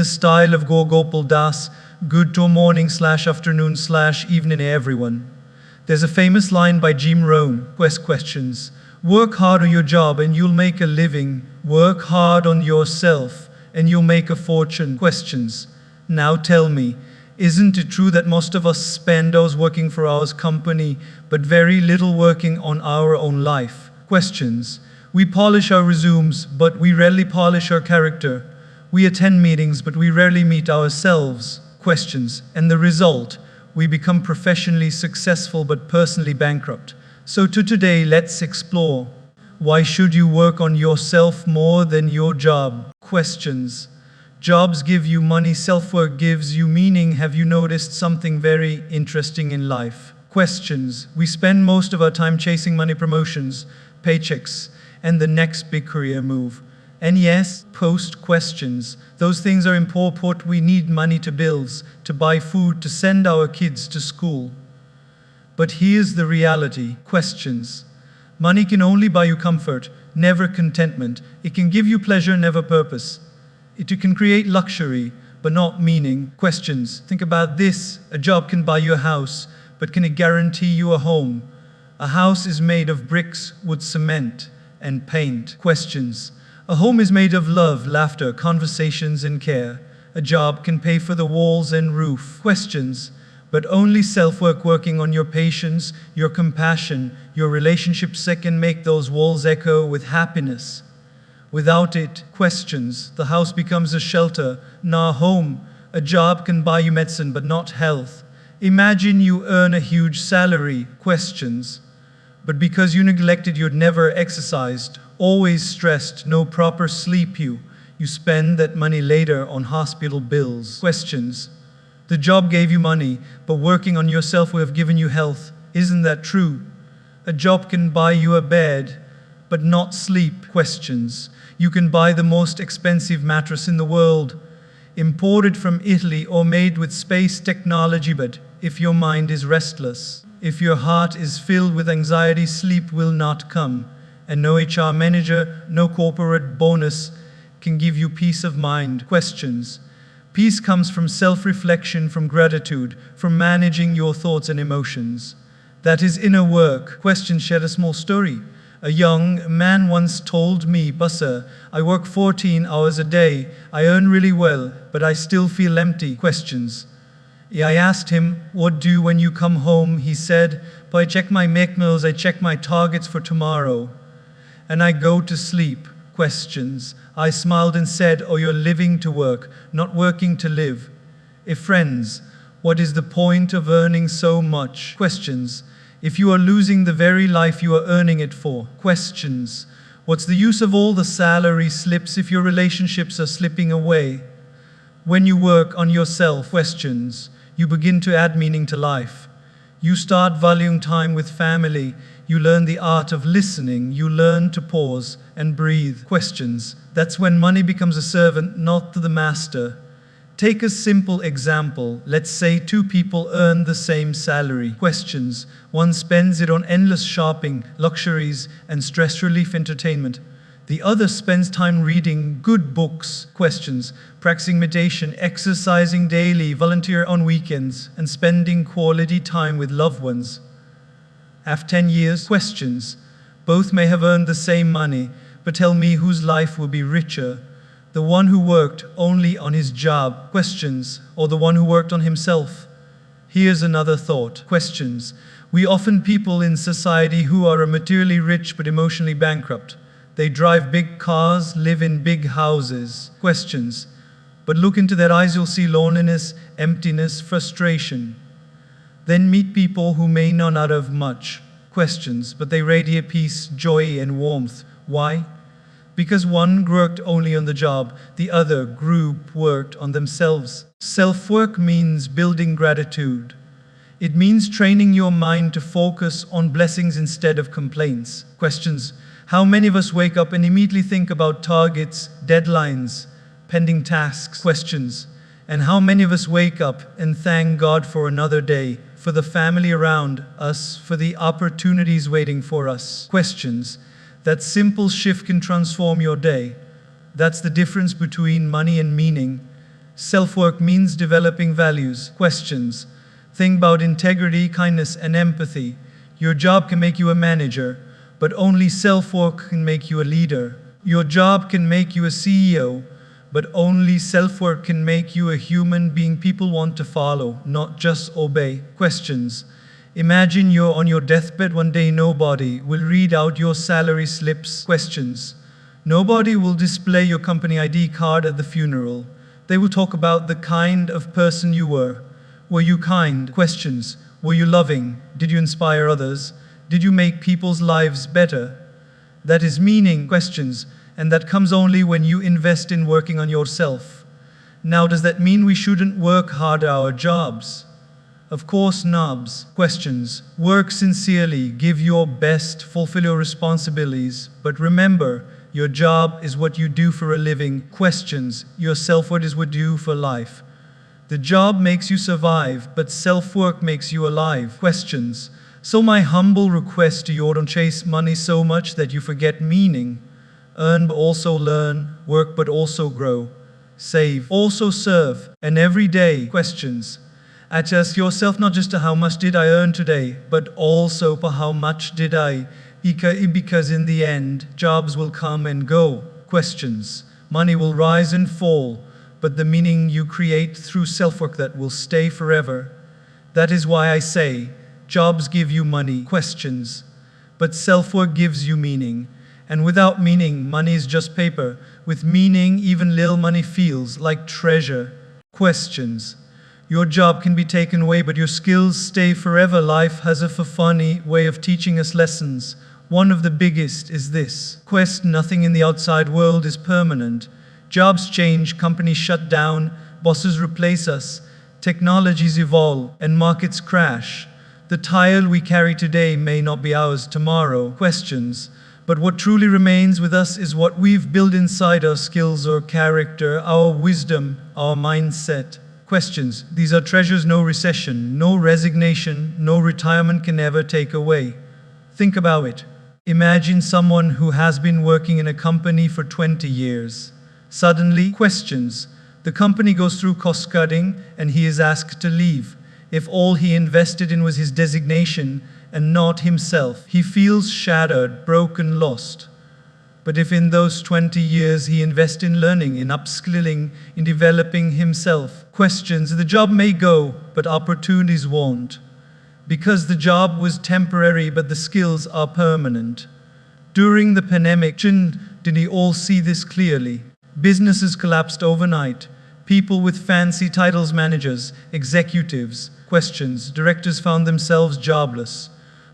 the style of Gaur Gopal Das, good to morning/afternoon/evening everyone. There's a famous line by Jim Rohn, questions. Work hard on your job and you'll make a living. Work hard on yourself and you'll make a fortune. Questions. Now tell me, isn't it true that most of us spend hours working for our company, but very little working on our own life? Questions. We polish our resumes, but we rarely polish our character. We attend meetings, but we rarely meet ourselves. Questions. And the result? We become professionally successful but personally bankrupt. So today, let's explore. Why should you work on yourself more than your job? Questions. Jobs give you money, self-work gives you meaning. Have you noticed something very interesting in life? Questions. We spend most of our time chasing money, promotions, paychecks, and the next big career move. And yes, post questions. Those things are important. We need money to bills, to buy food, to send our kids to school. But here's the reality. Questions. Money can only buy you comfort, never contentment. It can give you pleasure, never purpose. It can create luxury, but not meaning. Questions. Think about this. A job can buy you a house, but can it guarantee you a home? A house is made of bricks, wood, cement, and paint. Questions. A home is made of love, laughter, conversations, and care. A job can pay for the walls and roof. Questions. But only self-work, working on your patience, your compassion, your relationships can make those walls echo with happiness. Without it, questions, the house becomes a shelter, not a home. A job can buy you medicine, but not health. Imagine you earn a huge salary. Questions. But because you neglected, you'd never exercised, always stressed, no proper sleep, you spend that money later on hospital bills. Questions. The job gave you money, but working on yourself would have given you health. Isn't that true? A job can buy you a bed, but not sleep. Questions. You can buy the most expensive mattress in the world, imported from Italy or made with space technology, but if your mind is restless, if your heart is filled with anxiety, sleep will not come. And no HR manager, no corporate bonus can give you peace of mind. Questions. Peace comes from self-reflection, from gratitude, from managing your thoughts and emotions. That is inner work. Questions. Share a small story. A young man once told me, "Bassa, I work 14 hours a day. I earn really well, but I still feel empty." Questions. I asked him, "What do when you come home?" He said, "I check my meals, I check my targets for tomorrow, and I go to sleep." Questions. I smiled and said, "Oh, you're living to work, not working to live." Friends, what is the point of earning so much? Questions. If you are losing the very life you are earning it for? Questions. What's the use of all the salary slips if your relationships are slipping away? When you work on yourself, questions, you begin to add meaning to life. You start valuing time with family. You learn the art of listening. You learn to pause and breathe. Questions. That's when money becomes a servant, not the master. Take a simple example. Let's say two people earn the same salary. Questions. One spends it on endless shopping, luxuries, and stress relief entertainment. The other spends time reading good books. Questions. Practicing meditation, exercising daily, volunteer on weekends, and spending quality time with loved ones. After 10 years, questions. Both may have earned the same money, but tell me whose life will be richer. The one who worked only on his job, questions, or the one who worked on himself? Here's another thought. Questions. We often people in society who are materially rich but emotionally bankrupt. They drive big cars, live in big houses. Questions. But look into their eyes, you'll see loneliness, emptiness, frustration. Then meet people who may not have much. Questions. But they radiate peace, joy, and warmth. Why? Because one worked only on the job, the other group worked on themselves. Self-work means building gratitude. It means training your mind to focus on blessings instead of complaints. Questions. How many of us wake up and immediately think about targets, deadlines, pending tasks? Questions. And how many of us wake up and thank God for another day, for the family around us, for the opportunities waiting for us? Questions. That simple shift can transform your day. That's the difference between money and meaning. Self-work means developing values. Questions. Think about integrity, kindness, and empathy. Your job can make you a manager, but only self-work can make you a leader. Your job can make you a CEO, but only self-work can make you a human being people want to follow, not just obey. Questions. Imagine you're on your deathbed one day, nobody will read out your salary slips. Questions. Nobody will display your company ID card at the funeral. They will talk about the kind of person you were. Were you kind? Questions. Were you loving? Did you inspire others? Did you make people's lives better? That is meaning. Questions. And that comes only when you invest in working on yourself. Now, does that mean we shouldn't work hard at our jobs? Of course not. Questions. Work sincerely, give your best, fulfill your responsibilities, but remember, your job is what you do for a living. Questions. Your self-worth is what you do for life. The job makes you survive, but self-work makes you alive. Questions. So my humble request to you, don't chase money so much that you forget meaning. Earn but also learn, work but also grow. Save, also serve, and every day. Questions. Ask yourself not just how much did I earn today, but also how much did I, because in the end, jobs will come and go. Questions. Money will rise and fall, but the meaning you create through self-work that will stay forever. That is why I say, jobs give you money. Questions. But self-work gives you meaning. And without meaning, money is just paper. With meaning, even little money feels like treasure. Questions. Your job can be taken away, but your skills stay forever. Life has a funny way of teaching us lessons. One of the biggest is this. Nothing in the outside world is permanent. Jobs change, companies shut down, bosses replace us, technologies evolve, and markets crash. The tile we carry today may not be ours tomorrow. Questions. But what truly remains with us is what we've built inside, our skills, our character, our wisdom, our mindset. Questions. These are treasures no recession, no resignation, no retirement can ever take away. Think about it. Imagine someone who has been working in a company for 20 years. Suddenly, questions. The company goes through cost cutting and he is asked to leave. If all he invested in was his designation and not himself, he feels shattered, broken, lost. But if in those 20 years he invests in learning, in upskilling, in developing himself, questions, the job may go, but opportunities won't. Because the job was temporary, but the skills are permanent. During the pandemic, did we all see this clearly? Businesses collapsed overnight. People with fancy titles, managers, executives, questions, directors found themselves jobless.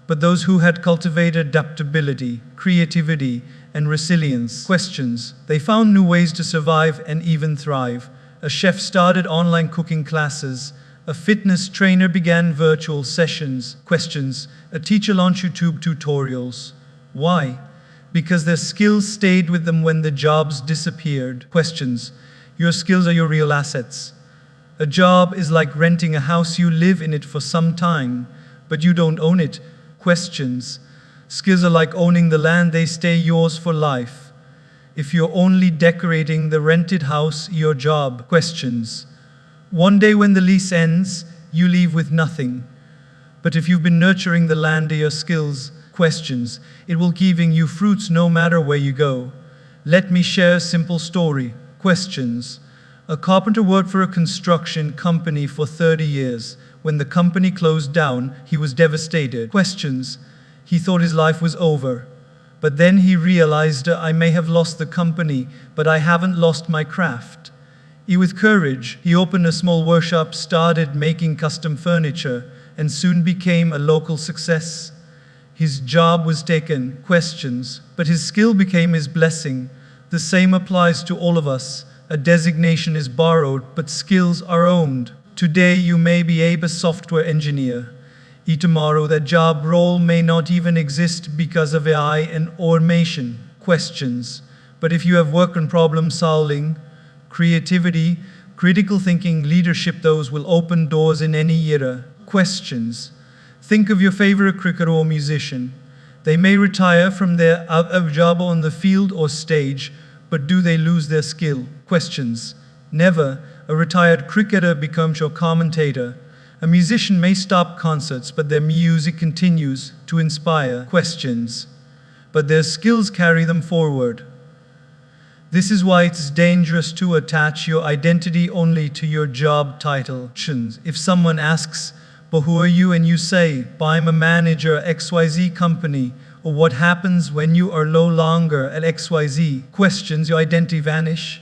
But those who had cultivated adaptability, creativity, and resilience, questions, they found new ways to survive and even thrive. A chef started online cooking classes. A fitness trainer began virtual sessions. Questions, a teacher launched YouTube tutorials. Why? Because their skills stayed with them when the jobs disappeared. Questions, your skills are your real assets. A job is like renting a house. You live in it for some time, but you don't own it. Questions. Skills are like owning the land, they stay yours for life. If you're only decorating the rented house, your job. Questions. One day when the lease ends, you leave with nothing. But if you've been nurturing the land of your skills, questions, it will giving you fruits no matter where you go. Let me share a simple story. Questions. A carpenter worked for a construction company for 30 years. When the company closed down, he was devastated. Questions. He thought his life was over. But then he realized, I may have lost the company, but I haven't lost my craft. With courage, he opened a small workshop, started making custom furniture, and soon became a local success. His job was taken, questions, but his skill became his blessing. The same applies to all of us. A designation is borrowed, but skills are owned. Today you may be a software engineer. Tomorrow that job role may not even exist because of AI and automation. Questions. But if you have worked on problem solving, creativity, critical thinking, leadership, those will open doors in any era. Questions. Think of your favorite cricketer or musician. They may retire from their job on the field or stage, but do they lose their skill? Questions. Never. A retired cricketer becomes your commentator. A musician may stop concerts, but their music continues to inspire. Questions. But their skills carry them forward. This is why it's dangerous to attach your identity only to your job title. If someone asks, "But who are you?" and you say, "I'm a manager at XYZ company," or "What happens when you are no longer at XYZ?" Questions, your identity vanish.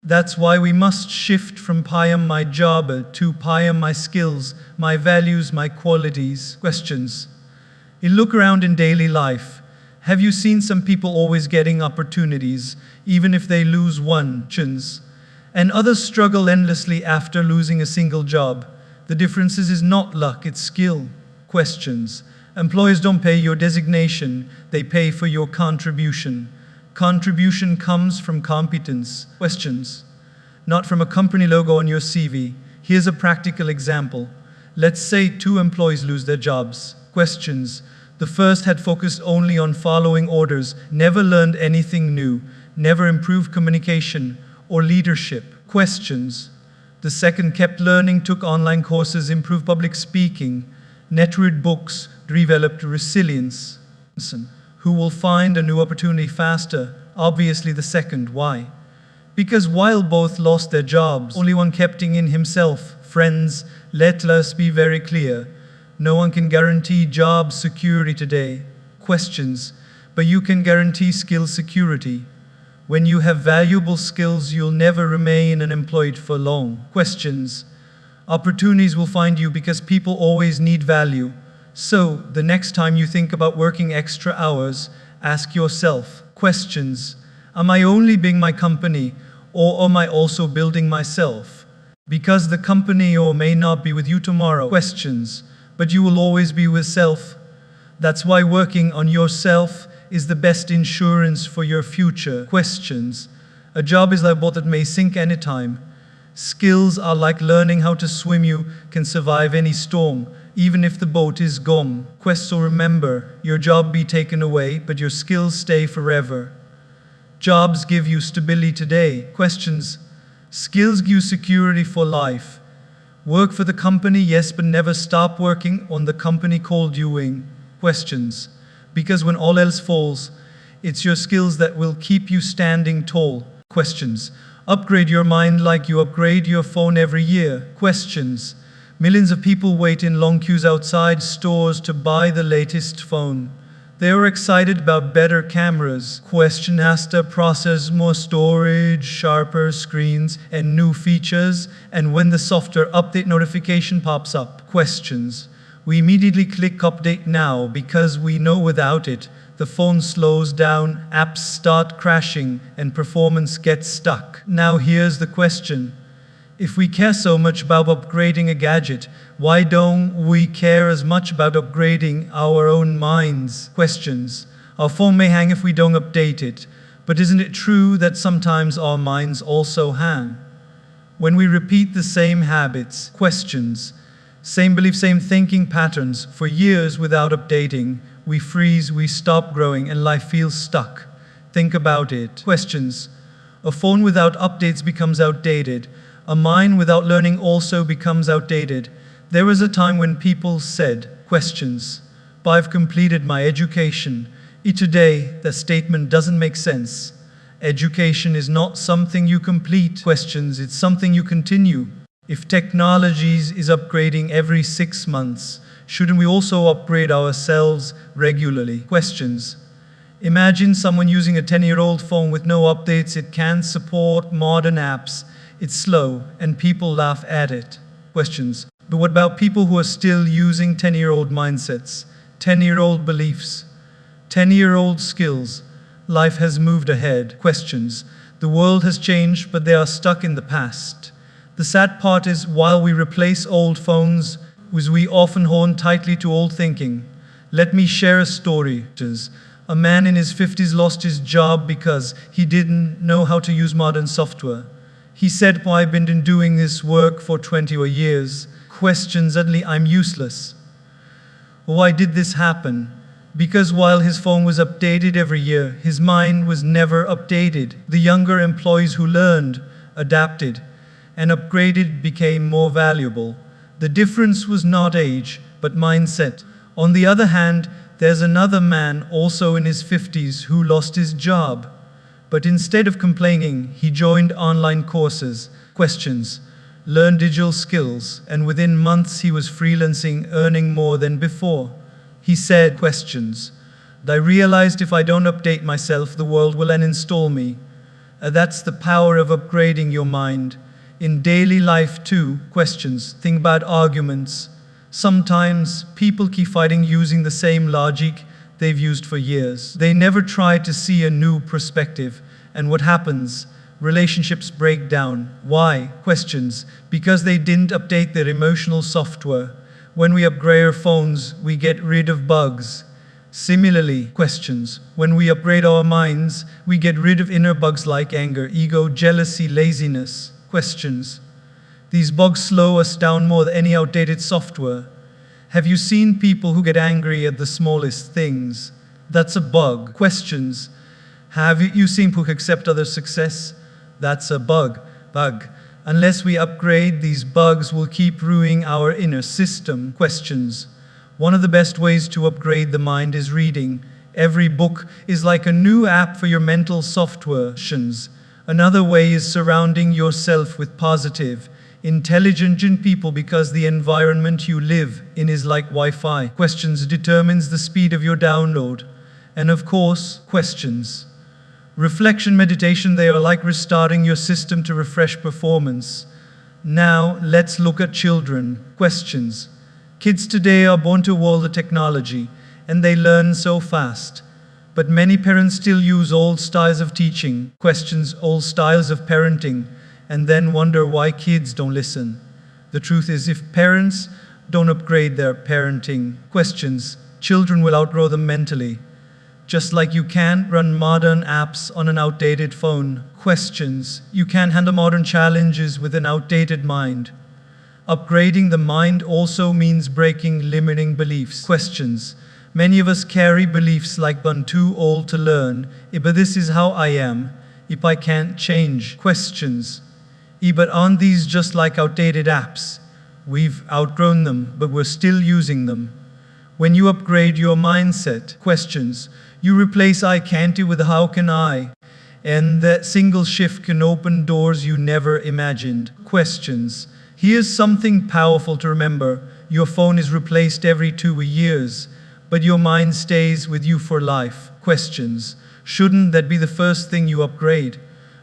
That's why we must shift from "I am my job" to "I am my skills, my values, my qualities." Questions. You look around in daily life. Have you seen some people always getting opportunities, even if they lose one? And others struggle endlessly after losing a single job. The difference is not luck, it's skill. Questions. Employers don't pay your designation, they pay for your contribution. Contribution comes from competence. Questions. Not from a company logo on your CV. Here's a practical example. Let's say 2 employees lose their jobs. Questions. The first had focused only on following orders, never learned anything new, never improved communication or leadership. Questions. The second kept learning, took online courses, improved public speaking, networked books, developed resilience. Who will find a new opportunity faster? Obviously the second. Why? Because while both lost their jobs, only one kept in himself. Friends, let us be very clear. No one can guarantee job security today. Questions. But you can guarantee skill security. When you have valuable skills, you'll never remain unemployed for long. Questions. Opportunities will find you because people always need value. So, the next time you think about working extra hours, ask yourself, questions. Am I only building my company, or am I also building myself? Because the company or may not be with you tomorrow. Questions. But you will always be with self. That's why working on yourself is the best insurance for your future. Questions. A job is like a boat that may sink anytime. Skills are like learning how to swim. You can survive any storm, even if the boat is gone. So remember, your job be taken away, but your skills stay forever. Jobs give you stability today. Questions. Skills give you security for life. Work for the company, yes, but never stop working on the company called you in. Questions. Because when all else falls, it's your skills that will keep you standing tall. Questions. Upgrade your mind like you upgrade your phone every year. Questions. Millions of people wait in long queues outside stores to buy the latest phone. They are excited about better cameras, faster processors, more storage, sharper screens, and new features. And when the software update notification pops up, questions. We immediately click update now because we know without it, the phone slows down, apps start crashing, and performance gets stuck. Now here's the question. If we care so much about upgrading a gadget, why don't we care as much about upgrading our own minds? Questions. Our phone may hang if we don't update it, but isn't it true that sometimes our minds also hang? When we repeat the same habits, questions, same beliefs, same thinking patterns for years without updating, we freeze, we stop growing, and life feels stuck. Think about it. Questions. A phone without updates becomes outdated. A mind without learning also becomes outdated. There was a time when people said, questions, but I've completed my education. Today, the statement doesn't make sense. Education is not something you complete. Questions, it's something you continue. If technology is upgrading every 6 months, shouldn't we also upgrade ourselves regularly? Questions. Imagine someone using a 10-year-old phone with no updates. It can't support modern apps. It's slow, and people laugh at it. Questions. But what about people who are still using 10-year-old mindsets, 10-year-old beliefs, 10-year-old skills? Life has moved ahead. Questions. The world has changed, but they are stuck in the past. The sad part is, while we replace old phones, we often hold tightly to old thinking. Let me share a story. A man in his 50s lost his job because he didn't know how to use modern software. He said, I've been doing this work for 20 years. Questions, suddenly I'm useless. Why did this happen? Because while his phone was updated every year, his mind was never updated. The younger employees who learned, adapted, and upgraded became more valuable. The difference was not age, but mindset. On the other hand, there's another man, also in his 50s, who lost his job. But instead of complaining, he joined online courses, questions, learned digital skills, and within months he was freelancing, earning more than before. He said, questions, I realized if I don't update myself, the world will uninstall me. That's the power of upgrading your mind. In daily life too, questions, think about arguments. Sometimes people keep fighting using the same logic they've used for years. They never try to see a new perspective. And what happens? Relationships break down. Why? Questions. Because they didn't update their emotional software. When we upgrade our phones, we get rid of bugs. Similarly, questions. When we upgrade our minds, we get rid of inner bugs like anger, ego, jealousy, laziness. Questions. These bugs slow us down more than any outdated software. Have you seen people who get angry at the smallest things? That's a bug. Questions. Have you seen people who accept others' success? That's a bug. Unless we upgrade, these bugs will keep ruining our inner system. Questions. One of the best ways to upgrade the mind is reading. Every book is like a new app for your mental software. Another way is surrounding yourself with positive, intelligent people, because the environment you live in is like Wi-Fi. Questions determines the speed of your download. And of course, questions. Reflection, meditation, they are like restarting your system to refresh performance. Now, let's look at children. Questions. Kids today are born to a world of technology, and they learn so fast. But many parents still use old styles of teaching, questions, old styles of parenting, and then wonder why kids don't listen. The truth is, if parents don't upgrade their parenting questions, children will outgrow them mentally. Just like you can't run modern apps on an outdated phone. Questions. You can't handle modern challenges with an outdated mind. Upgrading the mind also means breaking limiting beliefs. Questions. Many of us carry beliefs like I'm too old to learn, but this is how I am, if I can't change. Questions. But aren't these just like outdated apps? We've outgrown them, but we're still using them. When you upgrade your mindset, questions, you replace I can't with how can I? And that single shift can open doors you never imagined. Questions. Here's something powerful to remember. Your phone is replaced every 2 years, but your mind stays with you for life. Questions. Shouldn't that be the first thing you upgrade?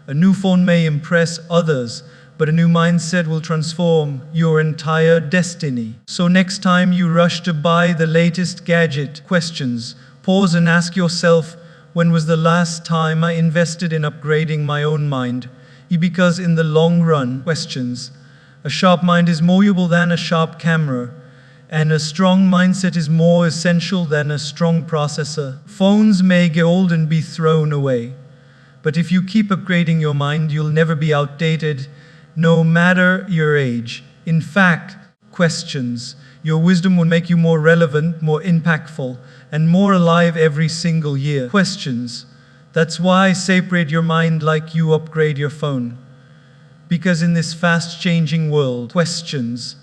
A new phone may impress others, but a new mindset will transform your entire destiny. So next time you rush to buy the latest gadget, questions, pause and ask yourself, when was the last time I invested in upgrading my own mind? Because in the long run, questions, a sharp mind is more usable than a sharp camera, and a strong mindset is more essential than a strong processor. Phones may get old and be thrown away, but if you keep upgrading your mind, you'll never be outdated, no matter your age. In fact, questions, your wisdom will make you more relevant, more impactful, and more alive every single year. Questions. That's why I say upgrade your mind like you upgrade your phone. Because in this fast-changing world, questions,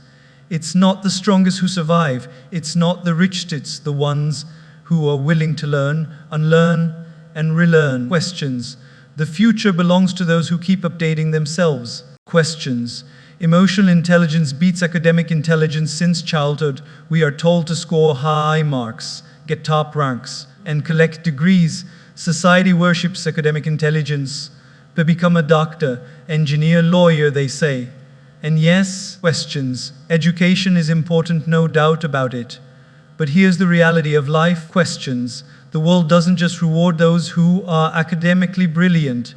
it's not the strongest who survive, it's not the richest, it's the ones who are willing to learn, unlearn, and relearn. Questions. The future belongs to those who keep updating themselves. Questions. Emotional intelligence beats academic intelligence. Since childhood, we are told to score high marks, get top ranks, and collect degrees. Society worships academic intelligence. To become a doctor, engineer, lawyer, they say. And yes, questions. Education is important, no doubt about it. But here's the reality of life. Questions. The world doesn't just reward those who are academically brilliant.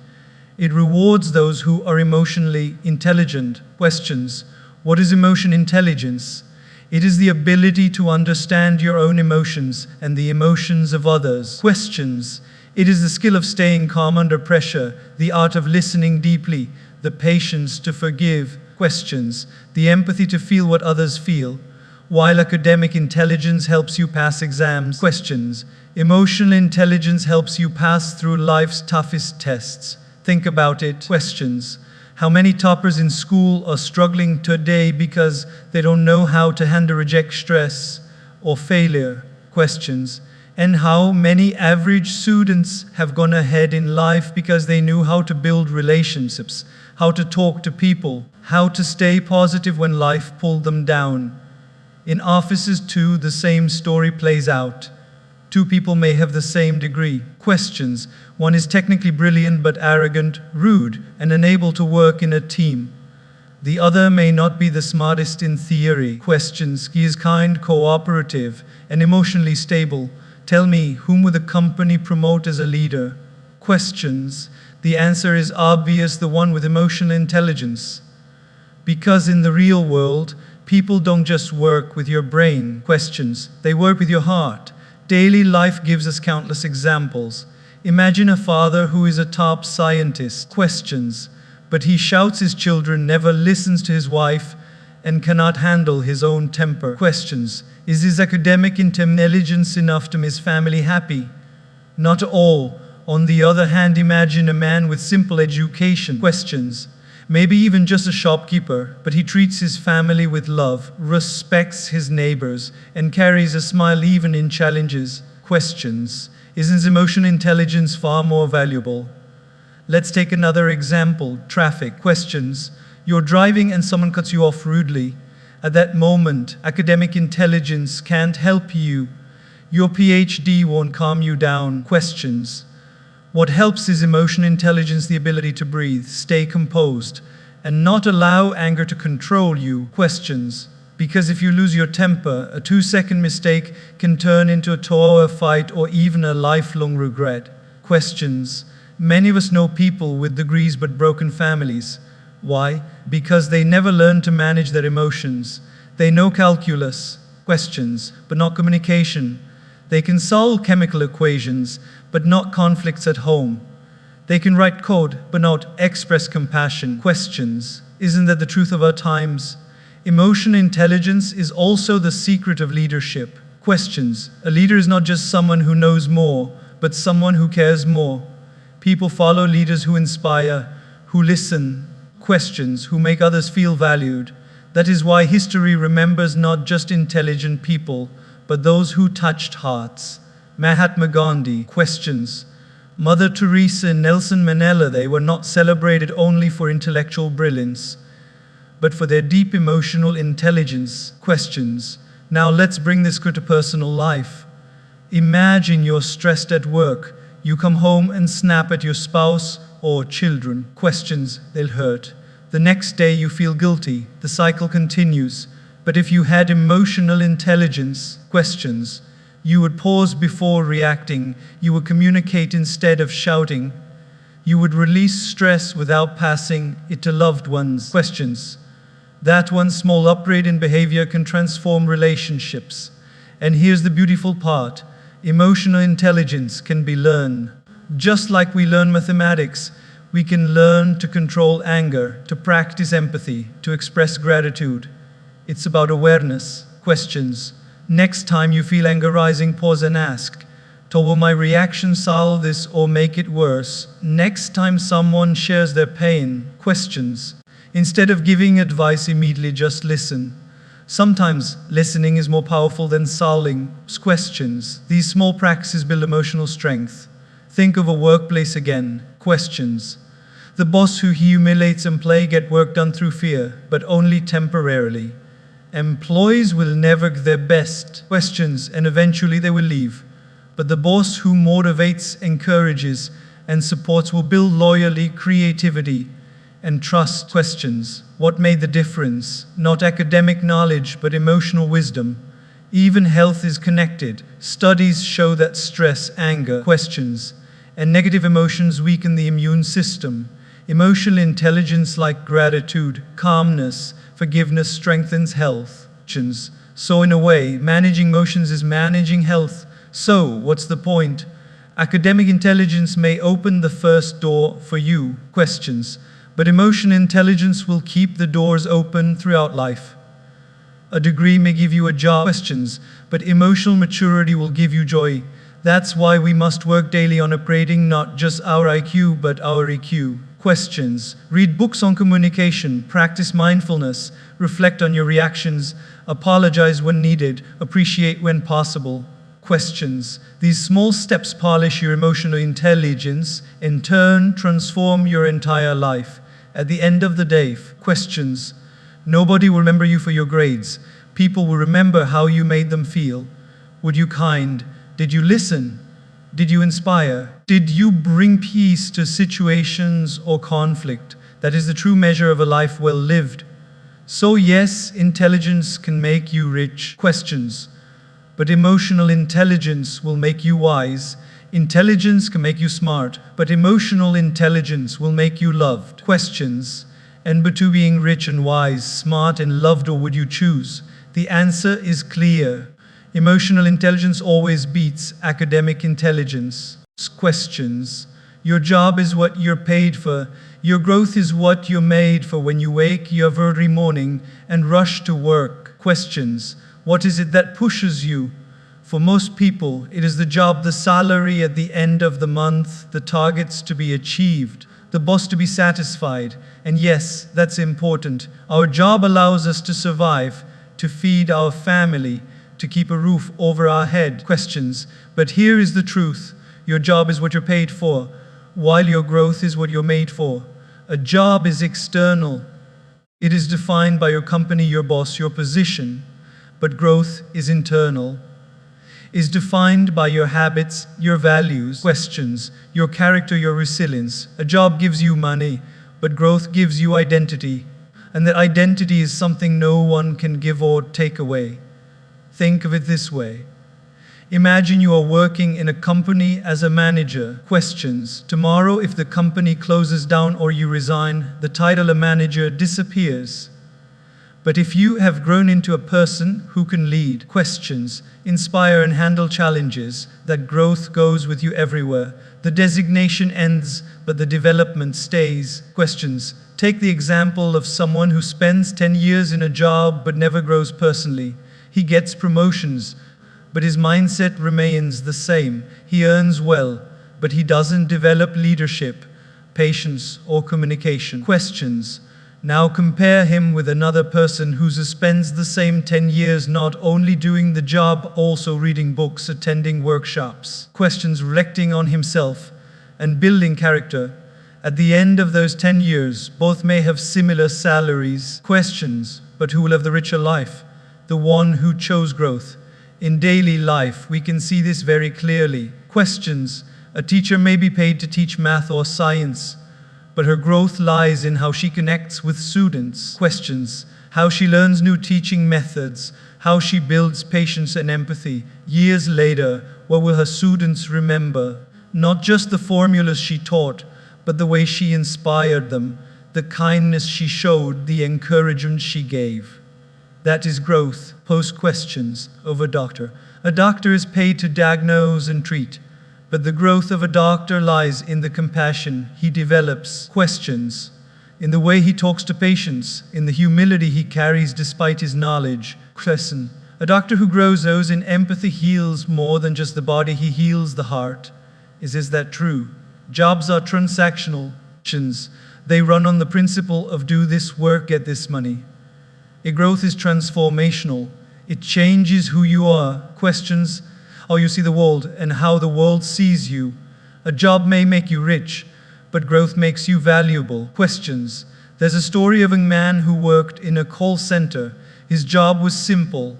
It rewards those who are emotionally intelligent. Questions. What is emotion intelligence? It is the ability to understand your own emotions and the emotions of others. Questions. It is the skill of staying calm under pressure, the art of listening deeply, the patience to forgive. Questions. The empathy to feel what others feel. While academic intelligence helps you pass exams. Questions. Emotional intelligence helps you pass through life's toughest tests. Think about it. Questions. How many toppers in school are struggling today because they don't know how to handle reject stress or failure? Questions. And how many average students have gone ahead in life because they knew how to build relationships, how to talk to people, how to stay positive when life pulled them down? In offices too, the same story plays out. Two people may have the same degree. Questions. One is technically brilliant but arrogant, rude, and unable to work in a team. The other may not be the smartest in theory. Questions. He is kind, cooperative, and emotionally stable. Tell me, whom would the company promote as a leader? Questions. The answer is obvious, the one with emotional intelligence. Because in the real world, people don't just work with your brain. Questions. They work with your heart. Daily life gives us countless examples. Imagine a father who is a top scientist. Questions. But he shouts his children, never listens to his wife, and cannot handle his own temper. Questions. Is his academic intelligence enough to make his family happy? Not all. On the other hand, imagine a man with simple education. Questions. Maybe even just a shopkeeper, but he treats his family with love, respects his neighbors, and carries a smile even in challenges. Questions. Is his emotional intelligence far more valuable? Let's take another example. Traffic. Questions. You're driving and someone cuts you off rudely. At that moment, academic intelligence can't help you. Your PhD won't calm you down. Questions. What helps is emotional intelligence, the ability to breathe, stay composed, and not allow anger to control you. Questions. Because if you lose your temper, a 2-second mistake can turn into a 2-hour fight or even a lifelong regret. Questions. Many of us know people with degrees but broken families. Why? Because they never learned to manage their emotions. They know calculus. Questions, but not communication. They can solve chemical equations, but not conflicts at home. They can write code, but not express compassion. Questions. Isn't that the truth of our times? Emotional intelligence is also the secret of leadership. Questions. A leader is not just someone who knows more, but someone who cares more. People follow leaders who inspire, who listen. Questions. Who make others feel valued. That is why history remembers not just intelligent people, but those who touched hearts. Mahatma Gandhi. Questions. Mother Teresa and Nelson Mandela, they were not celebrated only for intellectual brilliance, but for their deep emotional intelligence. Questions. Now let's bring this to personal life. Imagine you're stressed at work. You come home and snap at your spouse or children. Questions. They'll hurt. The next day you feel guilty. The cycle continues. But if you had emotional intelligence, questions, you would pause before reacting. You would communicate instead of shouting. You would release stress without passing it to loved ones. Questions. That one small upgrade in behavior can transform relationships. And here's the beautiful part. Emotional intelligence can be learned. Just like we learn mathematics, we can learn to control anger, to practice empathy, to express gratitude. It's about awareness. Questions. Next time you feel anger rising, pause and ask, will my reaction solve this or make it worse? Next time someone shares their pain, questions. Instead of giving advice immediately, just listen. Sometimes listening is more powerful than solving questions. These small practices build emotional strength. Think of a workplace again. Questions. The boss who humiliates employee get work done through fear, but only temporarily. Employees will never give their best. Questions, and eventually they will leave. But the boss who motivates, encourages, and supports will build loyalty, creativity, and trust. Questions. What made the difference? Not academic knowledge, but emotional wisdom. Even health is connected. Studies show that stress, anger, questions, and negative emotions weaken the immune system. Emotional intelligence like gratitude, calmness, forgiveness strengthens health. So in a way, managing emotions is managing health. So, what's the point? Academic intelligence may open the first door for you, questions, but emotional intelligence will keep the doors open throughout life. A degree may give you a job, questions, but emotional maturity will give you joy. That's why we must work daily on upgrading not just our IQ, but our EQ. Questions. Read books on communication, practice mindfulness, reflect on your reactions, apologize when needed, appreciate when possible. Questions. These small steps polish your emotional intelligence, in turn transform your entire life. At the end of the day, questions. Nobody will remember you for your grades. People will remember how you made them feel. Were you kind? Did you listen? Did you inspire? Did you bring peace to situations or conflict? That is the true measure of a life well lived. So yes, intelligence can make you rich. Questions. But emotional intelligence will make you wise. Intelligence can make you smart, but emotional intelligence will make you loved. Questions. And between being rich and wise, smart and loved, or would you choose? The answer is clear. Emotional intelligence always beats academic intelligence. Questions. Your job is what you're paid for. Your growth is what you're made for. When you wake up every morning and rush to work. Questions. What is it that pushes you? For most people, it is the job, the salary at the end of the month, the targets to be achieved, the boss to be satisfied. And yes, that's important. Our job allows us to survive, to feed our family, to keep a roof over our head. Questions. But here is the truth. Your job is what you're paid for, while your growth is what you're made for. A job is external. It is defined by your company, your boss, your position. But growth is internal, is defined by your habits, your values, questions, your character, your resilience. A job gives you money, but growth gives you identity. And that identity is something no one can give or take away. Think of it this way. Imagine you are working in a company as a manager. Questions. Tomorrow, if the company closes down or you resign, the title of manager disappears. But if you have grown into a person who can lead, questions, inspire and handle challenges, that growth goes with you everywhere. The designation ends, but the development stays. Questions. Take the example of someone who spends 10 years in a job but never grows personally. He gets promotions, but his mindset remains the same. He earns well, but he doesn't develop leadership, patience, or communication. Questions. Now compare him with another person who spends the same 10 years not only doing the job, also reading books, attending workshops. Questions. Reflecting on himself and building character. At the end of those 10 years, both may have similar salaries. Questions. But who will have the richer life? The one who chose growth. In daily life, we can see this very clearly. Questions. A teacher may be paid to teach math or science, but her growth lies in how she connects with students. Questions. How she learns new teaching methods, how she builds patience and empathy. Years later, what will her students remember? Not just the formulas she taught, but the way she inspired them, the kindness she showed, the encouragement she gave. That is growth. Post questions of a doctor. A doctor is paid to diagnose and treat, but the growth of a doctor lies in the compassion he develops. Questions. In the way he talks to patients, in the humility he carries despite his knowledge. Question. A doctor who grows those in empathy heals more than just the body, he heals the heart. Is that true? Jobs are transactional. They run on the principle of do this work, get this money. A growth is transformational. It changes who you are. Questions. How you see the world and how the world sees you. A job may make you rich, but growth makes you valuable. Questions. There's a story of a man who worked in a call center. His job was simple.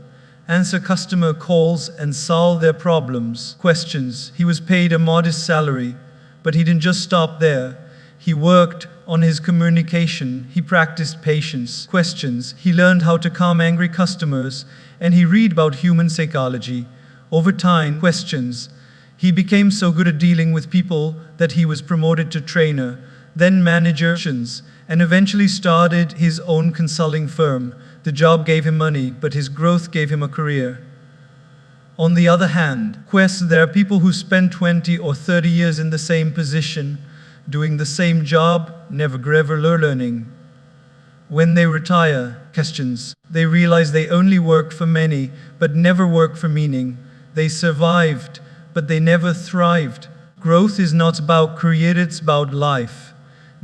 Answer customer calls and solve their problems. Questions. He was paid a modest salary, but he didn't just stop there. He worked on his communication. He practiced patience. Questions. He learned how to calm angry customers, and he read about human psychology. Over time, questions. He became so good at dealing with people that he was promoted to trainer, then manager, and eventually started his own consulting firm. The job gave him money, but his growth gave him a career. On the other hand, there are people who spend 20 or 30 years in the same position, doing the same job, never learning. When they retire, questions. They realize they only worked for money, but never worked for meaning. They survived, but they never thrived. Growth is not about career, it's about life.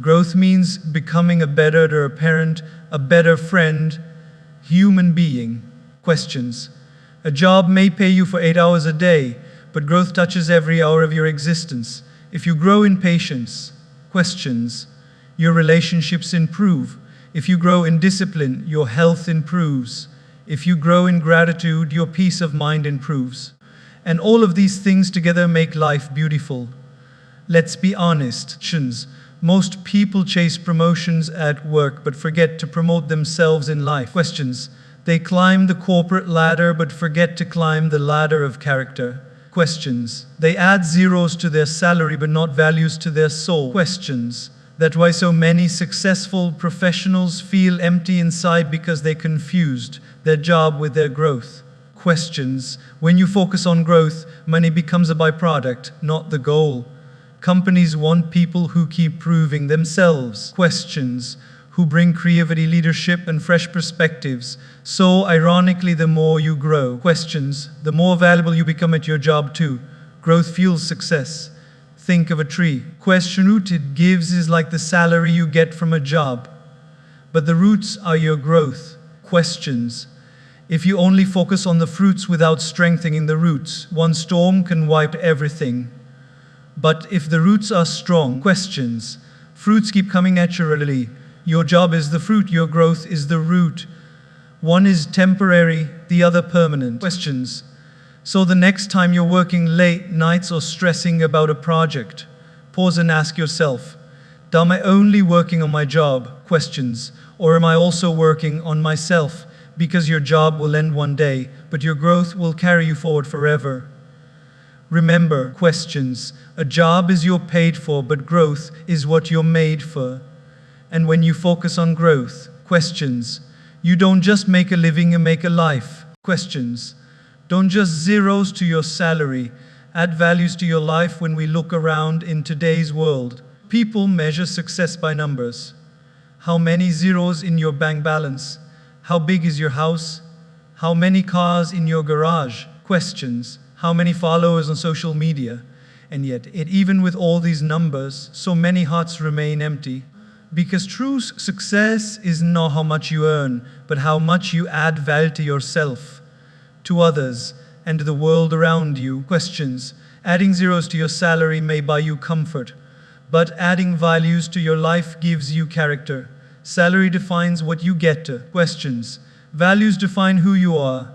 Growth means becoming a better parent, a better friend, human being. Questions. A job may pay you for 8 hours a day, but growth touches every hour of your existence. If you grow in patience, questions, your relationships improve. If you grow in discipline, your health improves. If you grow in gratitude, your peace of mind improves. And all of these things together make life beautiful. Let's be honest. Most people chase promotions at work but forget to promote themselves in life. Questions. They climb the corporate ladder but forget to climb the ladder of character. Questions. They add zeros to their salary but not values to their soul. Questions. That's why so many successful professionals feel empty inside, because they confused their job with their growth. Questions. When you focus on growth, money becomes a byproduct, not the goal. Companies want people who keep proving themselves. Questions. Who bring creativity, leadership, and fresh perspectives. So, ironically, the more you grow, questions, the more valuable you become at your job too. Growth fuels success. Think of a tree. Question. Root it gives is like the salary you get from a job, but the roots are your growth. Questions. If you only focus on the fruits without strengthening the roots, one storm can wipe everything. But if the roots are strong, questions, fruits keep coming naturally. Your job is the fruit, your growth is the root. One is temporary, the other permanent. Questions. So the next time you're working late nights or stressing about a project, pause and ask yourself, am I only working on my job? Questions. Or am I also working on myself? Because your job will end one day, but your growth will carry you forward forever. Remember, questions. A job is you're paid for, but growth is what you're made for. And when you focus on growth, questions, you don't just make a living, you make a life. Questions. Don't just zeros to your salary, add values to your life. When we look around in today's world, people measure success by numbers. How many zeros in your bank balance? How big is your house? How many cars in your garage? Questions. How many followers on social media? And yet, even with all these numbers, so many hearts remain empty. Because true success is not how much you earn, but how much you add value to yourself, to others, and to the world around you. Questions. Adding zeros to your salary may buy you comfort, but adding values to your life gives you character. Salary defines what you get to. Questions. Values define who you are.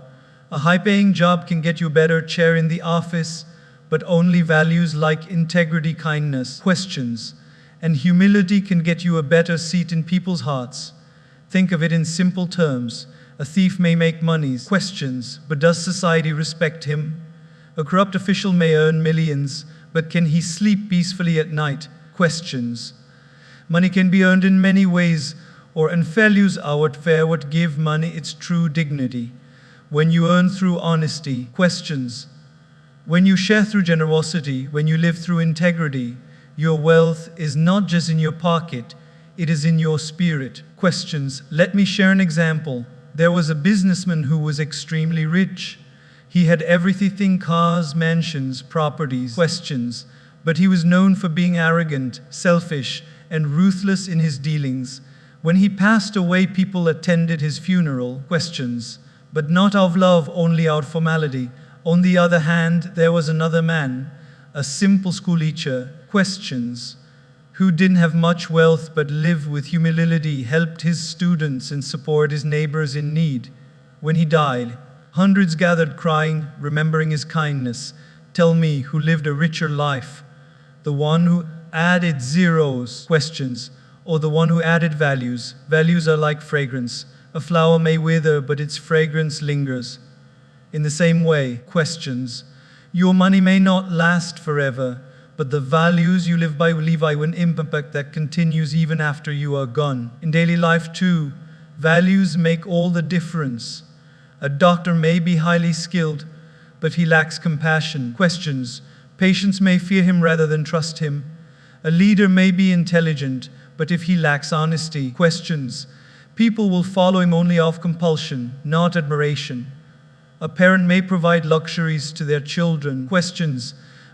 A high-paying job can get you a better chair in the office, but only values like integrity, kindness, questions, and humility can get you a better seat in people's hearts. Think of it in simple terms. A thief may make money, questions, but does society respect him? A corrupt official may earn millions, but can he sleep peacefully at night? Questions. Money can be earned in many ways, or and values are what give money its true dignity. When you earn through honesty, questions. When you share through generosity, when you live through integrity, your wealth is not just in your pocket, it is in your spirit. Questions. Let me share an example. There was a businessman who was extremely rich. He had everything, cars, mansions, properties. Questions. But he was known for being arrogant, selfish, and ruthless in his dealings. When he passed away, people attended his funeral. Questions. But not out of love, only out of formality. On the other hand, there was another man, a simple school teacher. Questions. Who didn't have much wealth but lived with humility, helped his students and supported his neighbors in need. When he died, hundreds gathered crying, remembering his kindness. Tell me, who lived a richer life? The one who added zeros, questions, or the one who added values? Values are like fragrance. A flower may wither, but its fragrance lingers. In the same way, questions. Your money may not last forever, but the values you live by will leave an impact that continues even after you are gone. In daily life too, values make all the difference. A doctor may be highly skilled, but he lacks compassion. Questions. Patients may fear him rather than trust him. A leader may be intelligent, but if he lacks honesty, questions. People will follow him only off compulsion, not admiration. A parent may provide luxuries to their children, questions,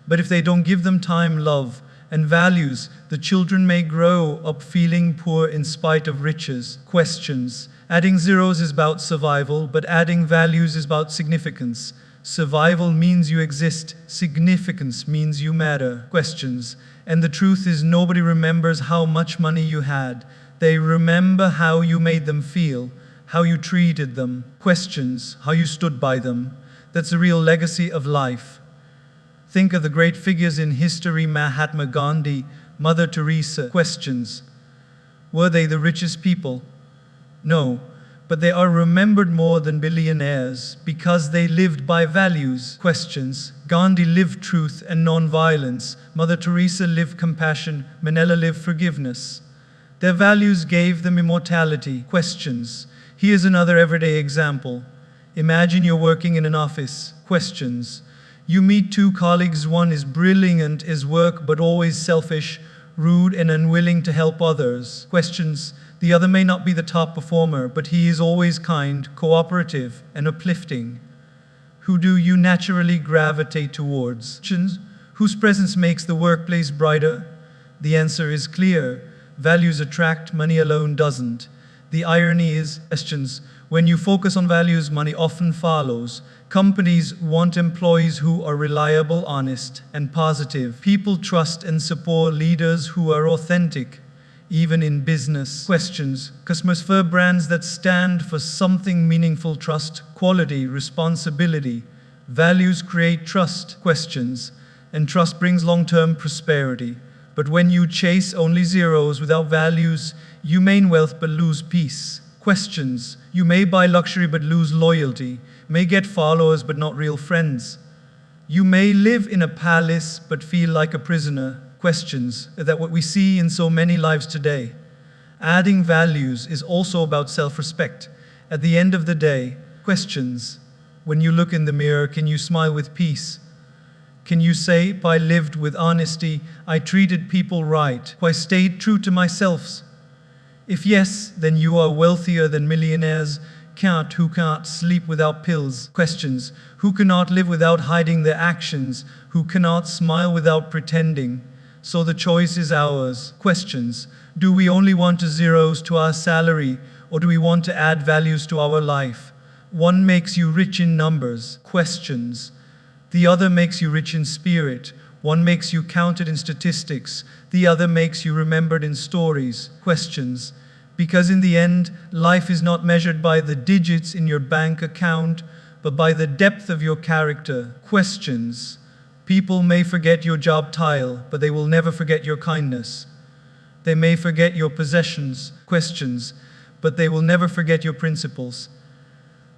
but if they don't give them time, love, And values, the children may grow up feeling poor in spite of riches. Questions. Adding zeros is about survival, but adding values is about significance. Survival means you exist. Significance means you matter. Questions. And the truth is, nobody remembers how much money you had. They remember how you made them feel, how you treated them. Questions. How you stood by them. That's the real legacy of life. Think of the great figures in history: Mahatma Gandhi, Mother Teresa. Questions. Were they the richest people? No, but they are remembered more than billionaires because they lived by values. Questions. Gandhi lived truth and non-violence. Mother Teresa lived compassion. Manila lived forgiveness. Their values gave them immortality. Questions. Here's another everyday example. Imagine you're working in an office. Questions. You meet two colleagues. One is brilliant at his work but always selfish, rude, and unwilling to help others. Questions. The other may not be the top performer, but he is always kind, cooperative, and uplifting. Who do you naturally gravitate towards? Questions. Whose presence makes the workplace brighter? The answer is clear. Values attract, money alone doesn't. The irony is, questions. When you focus on values, money often follows. Companies want employees who are reliable, honest, and positive. People trust and support leaders who are authentic, even in business. Questions. Customers prefer brands that stand for something meaningful: trust, quality, responsibility. Values create trust. Questions. And trust brings long-term prosperity. But when you chase only zeros without values, you gain wealth but lose peace. Questions. You may buy luxury but lose loyalty, may get followers but not real friends. You may live in a palace but feel like a prisoner. Questions. That what we see in so many lives today. Adding values is also about self-respect. At the end of the day, questions. When you look in the mirror, can you smile with peace? Can you say, I lived with honesty, I treated people right, I stayed true to myself? If yes, then you are wealthier than millionaires. Who can't sleep without pills? Questions. Who cannot live without hiding their actions? Who cannot smile without pretending? So the choice is ours. Questions. Do we only want zeros to our salary, or do we want to add values to our life? One makes you rich in numbers. Questions. The other makes you rich in spirit. One makes you counted in statistics. The other makes you remembered in stories. Questions. Because in the end, life is not measured by the digits in your bank account, but by the depth of your character. Questions. People may forget your job title, but they will never forget your kindness. They may forget your possessions. Questions. But they will never forget your principles.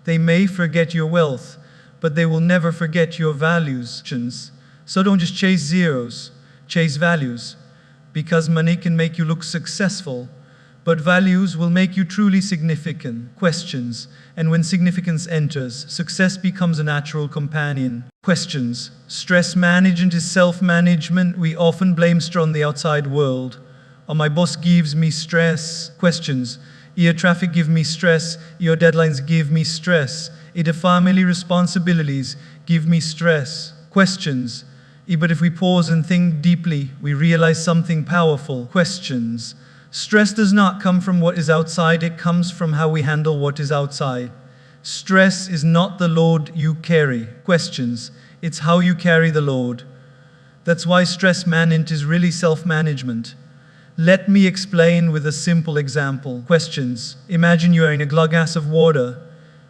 They may forget your wealth, but they will never forget your values. So don't just chase zeros, chase values. Because money can make you look successful, but values will make you truly significant. Questions. And when significance enters, success becomes a natural companion. Questions. Stress management is self-management. We often blame stress on the outside world. Oh, my boss gives me stress. Questions. Your traffic give me stress. Your deadlines give me stress. The family responsibilities give me stress. Questions. But if we pause and think deeply, we realize something powerful. Questions. Stress does not come from what is outside, it comes from how we handle what is outside. Stress is not the load you carry. Questions. It's how you carry the load. That's why stress management is really self-management. Let me explain with a simple example. Questions. Imagine you are in a glass of water.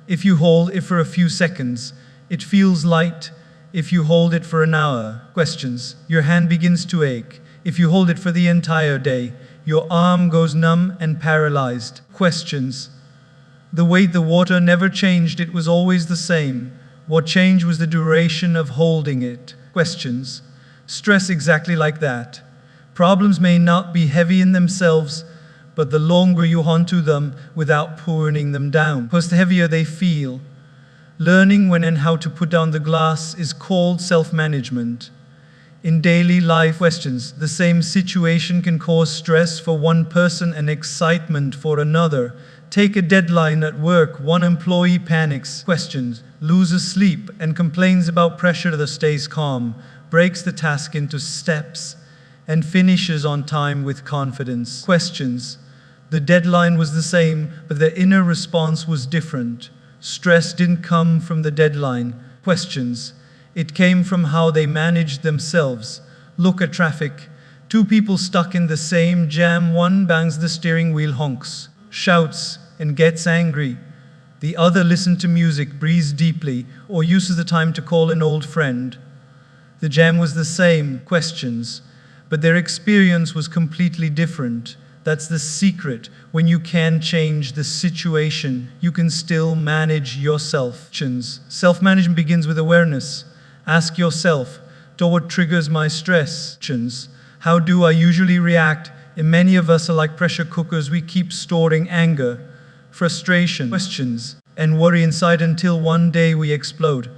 If you hold it for a few seconds, it feels light. If you hold it for an hour. Questions. Your hand begins to ache. If you hold it for the entire day, your arm goes numb and paralyzed. Questions. The weight the water never changed, it was always the same. What changed was the duration of holding it. Questions. Stress exactly like that. Problems may not be heavy in themselves, but the longer you hold to them without putting them down, the heavier they feel. Learning when and how to put down the glass is called self-management. In daily life, questions. The same situation can cause stress for one person and excitement for another. Take a deadline at work. One employee panics, questions, loses sleep, and complains about pressure that stays calm, breaks the task into steps, and finishes on time with confidence. Questions. The deadline was the same, but their inner response was different. Stress didn't come from the deadline. Questions. It came from how they managed themselves. Look at traffic. Two people stuck in the same jam. One bangs the steering wheel, honks, shouts, and gets angry. The other listens to music, breathes deeply, or uses the time to call an old friend. The jam was the same. Questions. But their experience was completely different. That's the secret. When you can change the situation, you can still manage yourself. Self-management begins with awareness. Ask yourself, what triggers my stress? How do I usually react? And many of us are like pressure cookers. We keep storing anger, frustration, questions, and worry inside until one day we explode.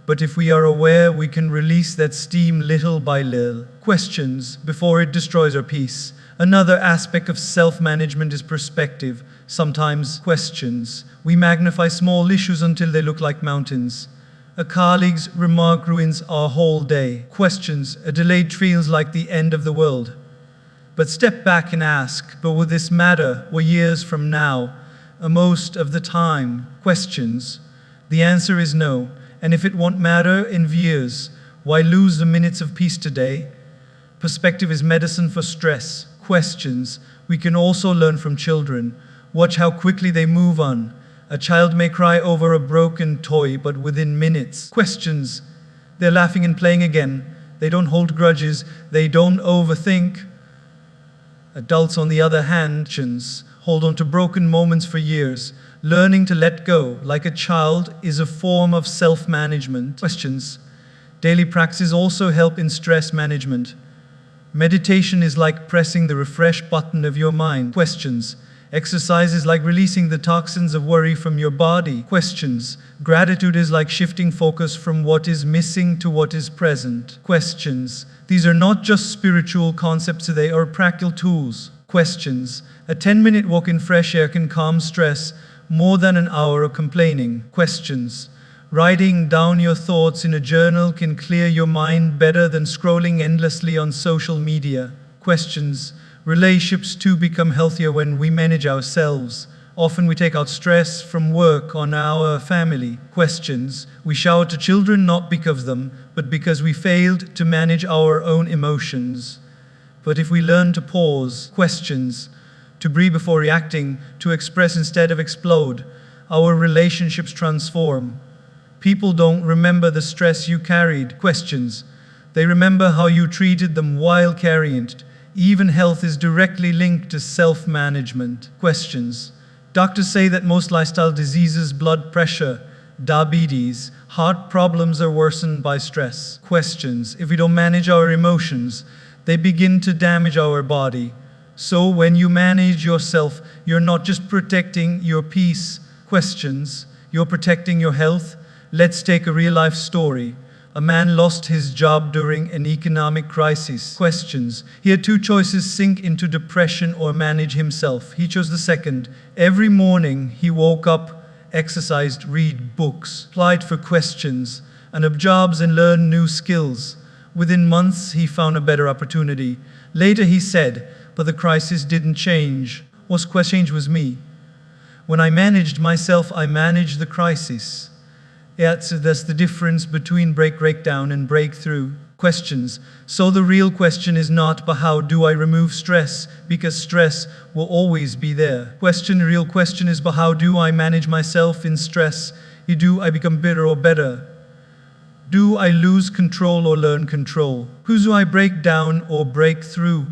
But if we are aware, we can release that steam little by little. Questions before it destroys our peace. Another aspect of self-management is perspective. Sometimes questions. We magnify small issues until they look like mountains. A colleague's remark ruins our whole day. Questions. A delayed feels like the end of the world. But step back and ask, but will this matter years from now? Most of the time. Questions. The answer is no. And if it won't matter in years, why lose the minutes of peace today? Perspective is medicine for stress. Questions. We can also learn from children. Watch how quickly they move on. A child may cry over a broken toy, but within minutes. Questions. They're laughing and playing again. They don't hold grudges. They don't overthink. Adults, on the other hand, hold on to broken moments for years. Learning to let go, like a child, is a form of self-management. Questions. Daily practices also help in stress management. Meditation is like pressing the refresh button of your mind. Questions. Exercise is like releasing the toxins of worry from your body. Questions. Gratitude is like shifting focus from what is missing to what is present. Questions. These are not just spiritual concepts, they are practical tools. Questions. A 10-minute walk in fresh air can calm stress more than an hour of complaining. Questions. Writing down your thoughts in a journal can clear your mind better than scrolling endlessly on social media. Questions. Relationships too become healthier when we manage ourselves. Often we take out stress from work on our family. Questions. We shout at children not because of them, but because we failed to manage our own emotions. But if we learn to pause, questions, to breathe before reacting, to express instead of explode, our relationships transform. People don't remember the stress you carried. Questions. They remember how you treated them while carrying it. Even health is directly linked to self-management. Questions. Doctors say that most lifestyle diseases, blood pressure, diabetes, heart problems are worsened by stress. Questions. If we don't manage our emotions, they begin to damage our body. So when you manage yourself, you're not just protecting your peace. Questions. You're protecting your health. Let's take a real-life story. A man lost his job during an economic crisis. Questions. He had two choices: sink into depression or manage himself. He chose the second. Every morning he woke up, exercised, read books, applied for questions, and of jobs and learned new skills. Within months he found a better opportunity. Later he said, but the crisis didn't change. What changed was me. When I managed myself, I managed the crisis. That's the difference between breakdown and breakthrough. Questions. So the real question is not, but how do I remove stress? Because stress will always be there. The real question is, but how do I manage myself in stress? Do I become bitter or better? Do I lose control or learn control? Who do I break down or break through?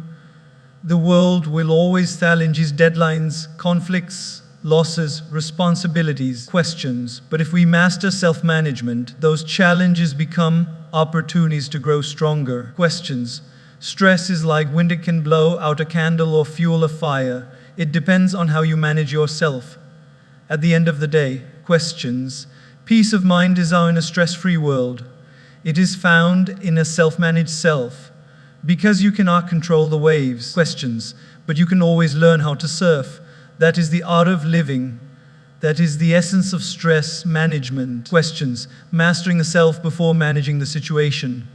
The world will always challenge deadlines, conflicts, losses, responsibilities, questions. But if we master self-management, those challenges become opportunities to grow stronger. Questions. Stress is like wind. It can blow out a candle or fuel a fire. It depends on how you manage yourself. At the end of the day, questions. Peace of mind is in a stress-free world. It is found in a self-managed self. Because you cannot control the waves. Questions. But you can always learn how to surf. That is the art of living. That is the essence of stress management. Questions. Mastering the self before managing the situation.